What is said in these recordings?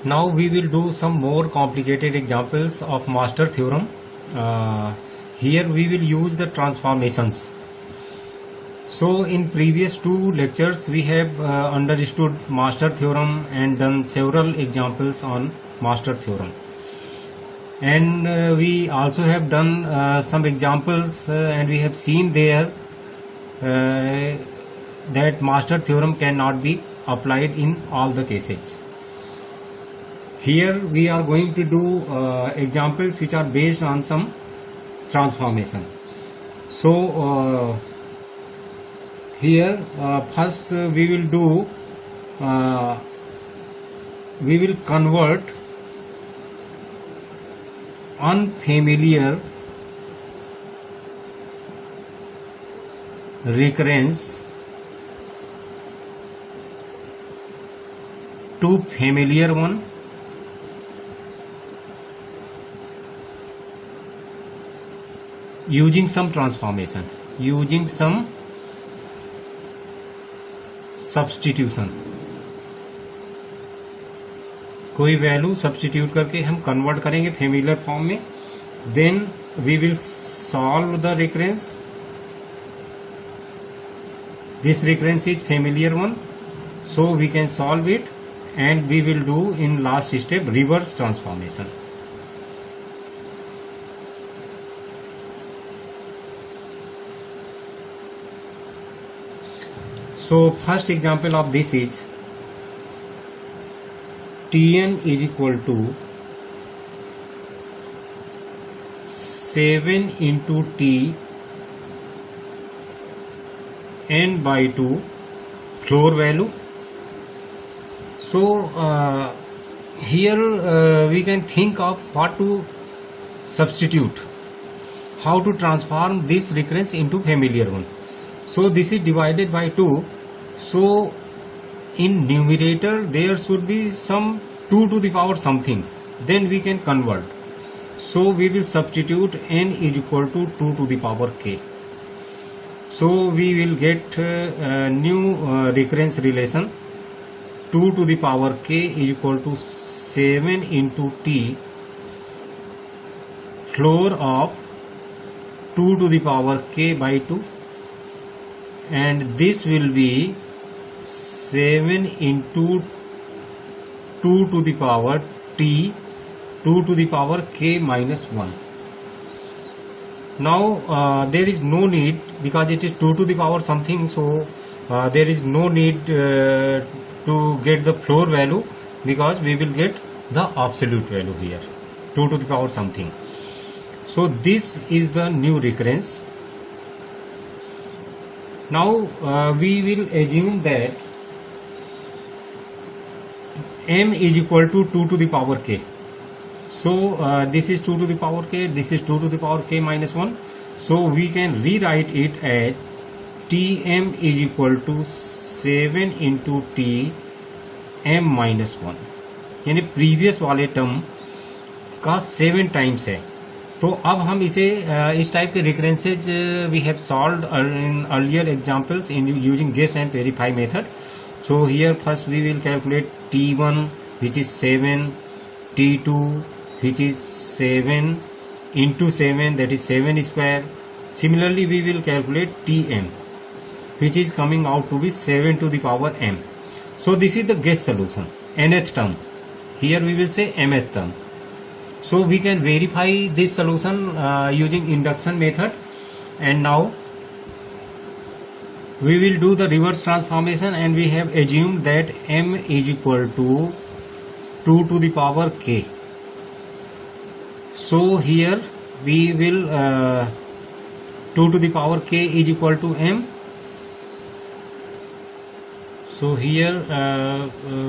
Now we will do some more complicated examples of master theorem. Here we will use the transformations. So in previous two lectures we have understood master theorem and done several examples on master theorem. And we also have done some examples and we have seen there that master theorem cannot be applied in all the cases. Here we are going to do examples which are based on some transformation. So here first we will do we will convert unfamiliar recurrence to familiar one using some transformation, using some substitution. कोई value substitute करके हम convert करेंगे familiar form में. Then we will solve the recurrence. This recurrence is familiar one, so we can solve it and we will do in last step reverse transformation. So first example of this is Tn is equal to 7 into T n by 2 floor value. So here we can think of what to substitute, how to transform this recurrence into familiar one. So this is divided by 2. So in numerator there should be some 2 to the power something, then we can convert. So we will substitute n is equal to 2 to the power k. So we will get new recurrence relation. 2 to the power k is equal to 7 into t floor of 2 to the power k by 2, and this will be 7 into 2 to the power t 2 to the power k minus 1. Now there is no need, because it is 2 to the power something, so there is no need to get the floor value, because we will get the absolute value here, 2 to the power something. So this is the new recurrence. Now we will assume that m is equal to 2 to the power k. So this is 2 to the power k, this is 2 to the power k minus 1. So we can rewrite it as Tm is equal to 7 into t m minus 1. यानी previous वाले term का 7 times है. तो अब हम इसे इस type के recurrences we have solved in earlier examples in using guess and verify method. So here first we will calculate T1 which is 7, T2 which is 7 into 7, that is 7 square. Similarly we will calculate Tm which is coming out to be 7 to the power m. So this is the guess solution, nth term. Here we will say mth term. So we can verify this solution using induction method, and now we will do the reverse transformation, and we have assumed that m is equal to 2 to the power k. So here we will 2 to the power k is equal to m. So here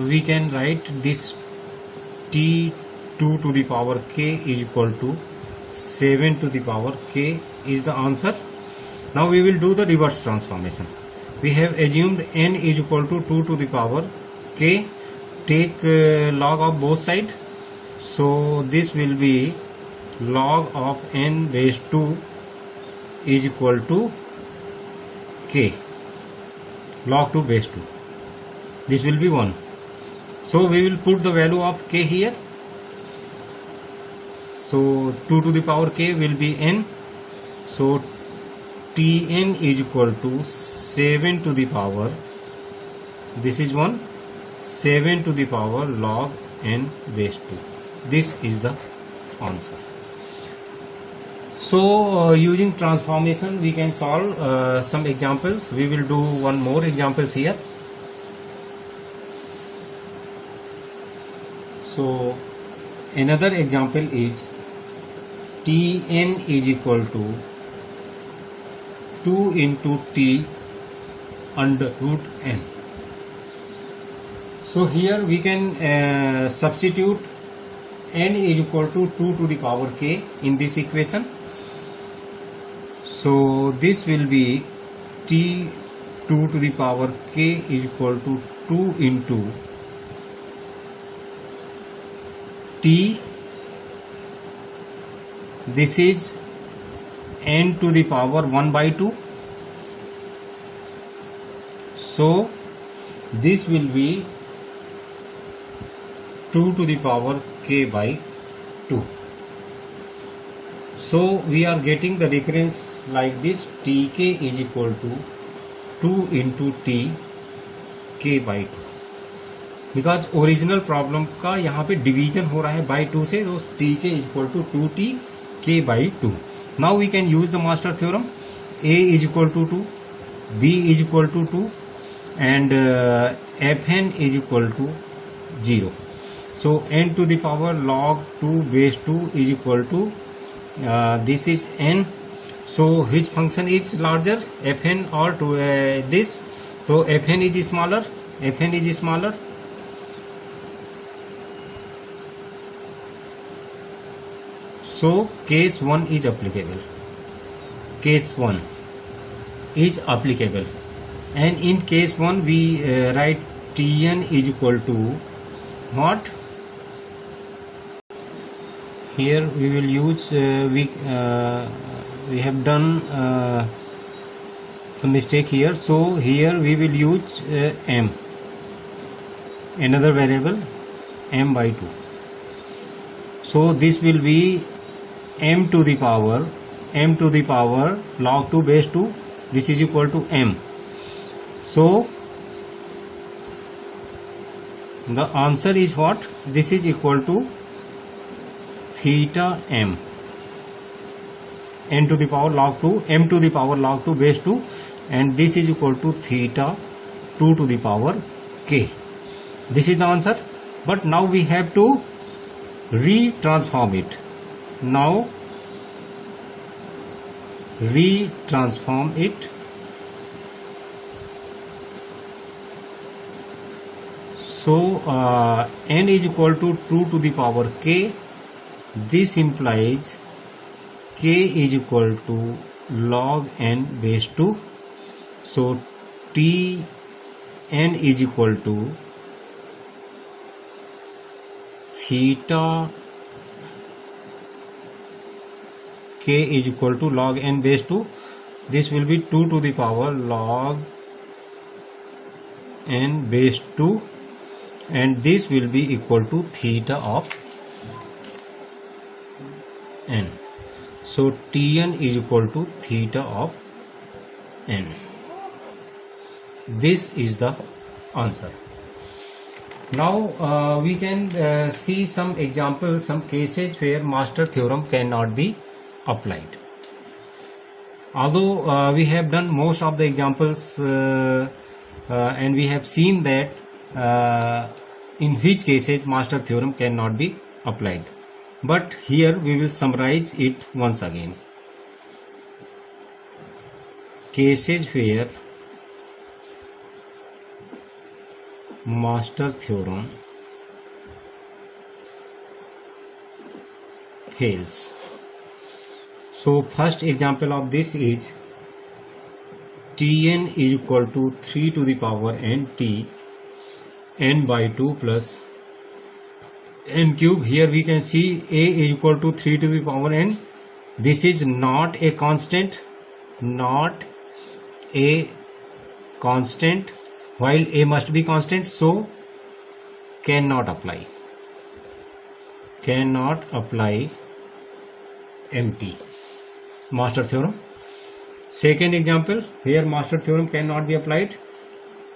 we can write this T2 to the power k is equal to 7 to the power k is the answer. Now we will do the reverse transformation. We have assumed n is equal to 2 to the power k. Take log of both sides. So this will be log of n raised to is equal to k. Log 2 base 2. This will be 1. So we will put the value of k here. So 2 to the power k will be n. So Tn is equal to 7 to the power, this is 1, 7 to the power log n base 2. This is the answer. So using transformation we can solve some examples. We will do one more examples here. So another example is Tn is equal to 2 into T under root n. So here we can substitute n is equal to 2 to the power k in this equation. So this will be T 2 to the power k is equal to 2 into T, this is n to the power 1 by 2. So this will be 2 to the power k by 2. So we are getting the recurrence like this, Tk is equal to 2 into T k by 2. Because original problem का यहाँ पे division हो रहा है by 2 से, तो t k is equal to 2t k by 2. Now we can use the master theorem. a is equal to 2, b is equal to 2 and fn is equal to 0. So n to the power log 2 base 2 is equal to this is n. So which function is larger, fn or to this? So fn is smaller, fn is smaller. So case 1 is applicable. Case 1 is applicable, and in case 1 we write Tn is equal to what? Here we will use we have done some mistake here. So here we will use m, another variable m by 2. So this will be m to the power log 2 base 2, this is equal to m. So the answer is what? This is equal to theta m, n to the power log 2, m to the power log 2 base 2, and this is equal to theta 2 to the power k. This is the answer. But now we have to retransform it. Now retransform it. So n is equal to 2 to the power k. This implies k is equal to log n base 2. So t n is equal to theta k is equal to log n base 2. This will be 2 to the power log n base 2, and this will be equal to theta of n. So Tn is equal to theta of n. This is the answer. Now we can see some examples, some cases where master theorem cannot be applied. Although we have done most of the examples and we have seen that in which cases master theorem cannot be applied, but here we will summarize it once again. Cases where master theorem fails. So first example of this is Tn is equal to 3 to the power nt n by 2 plus n cube. Here we can see a is equal to 3 to the power n. This is not a constant, while a must be constant. So cannot apply MT, master theorem. Second example, where master theorem cannot be applied,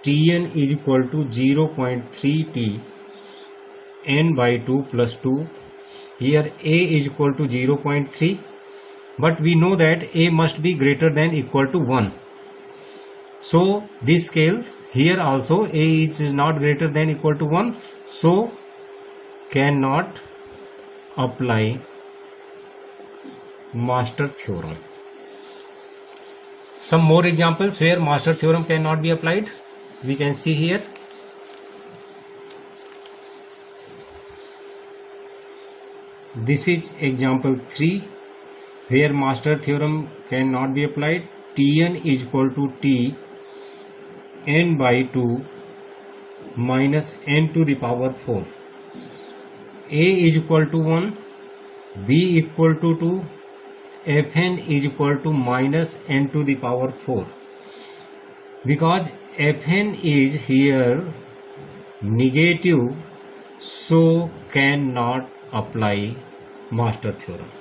Tn is equal to 0.3t n by 2 plus 2. Here a is equal to 0.3, but we know that a must be greater than equal to 1. So this scales here also, a is not greater than equal to 1, so cannot apply master theorem. Some more examples where master theorem cannot be applied, we can see here. This is example 3, where master theorem cannot be applied. Tn is equal to t n by 2 minus n to the power 4. A is equal to 1, b equal to 2, fn is equal to minus n to the power 4. Because fn is here negative, so cannot apply master theorem.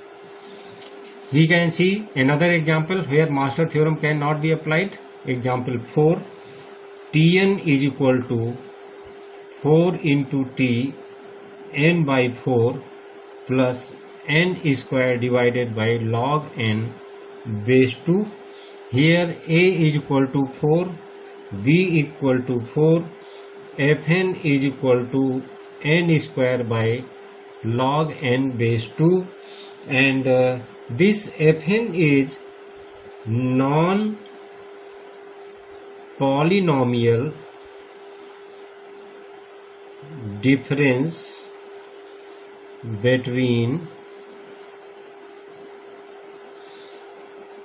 We can see another example where master theorem cannot be applied. Example 4, Tn is equal to 4 into t n by 4 plus n square divided by log n base 2. Here a is equal to 4, b equal to 4, fn is equal to n square by log n base 2, and this fn is non-polynomial difference between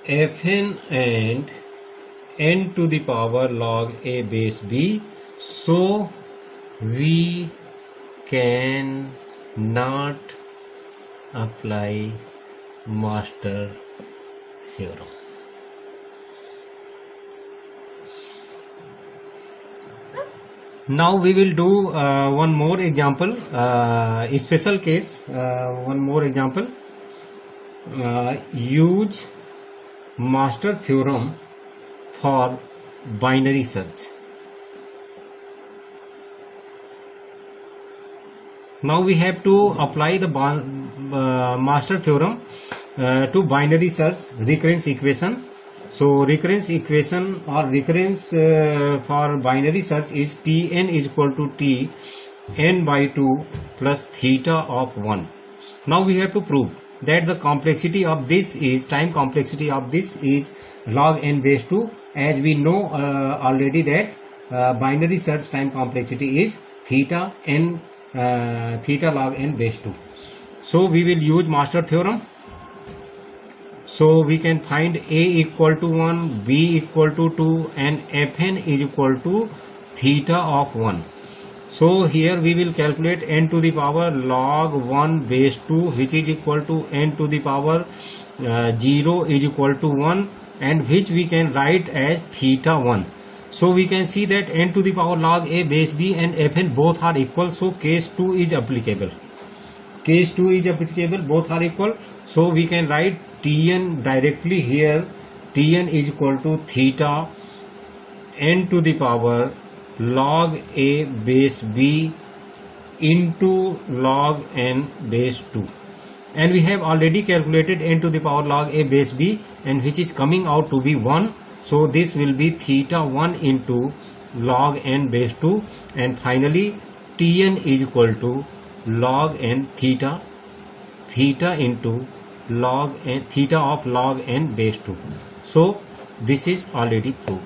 fn and n to the power log a base b, so we can not apply master theorem. Now we will do one more example, special case, one more example. Use master theorem for binary search. Now we have to apply the master theorem to binary search recurrence equation. So recurrence equation or recurrence for binary search is Tn is equal to t n by 2 plus theta of 1. Now we have to prove that the complexity of this is, time complexity of this is log n base 2, as we know already that binary search time complexity is theta log n base 2. So we will use master theorem. So we can find a equal to 1, b equal to 2, and fn is equal to theta of 1. So here we will calculate n to the power log 1 base 2, which is equal to n to the power 0 is equal to 1, and which we can write as theta 1. So we can see that n to the power log a base b and fn both are equal, so case 2 is applicable. Case 2 is applicable, both are equal. So we can write Tn directly here. Tn is equal to theta n to the power log a base b into log n base 2. And we have already calculated n to the power log a base b, and which is coming out to be 1. So this will be theta 1 into log n base 2, and finally Tn is equal to log n theta into log n theta of log n base 2. So this is already proved.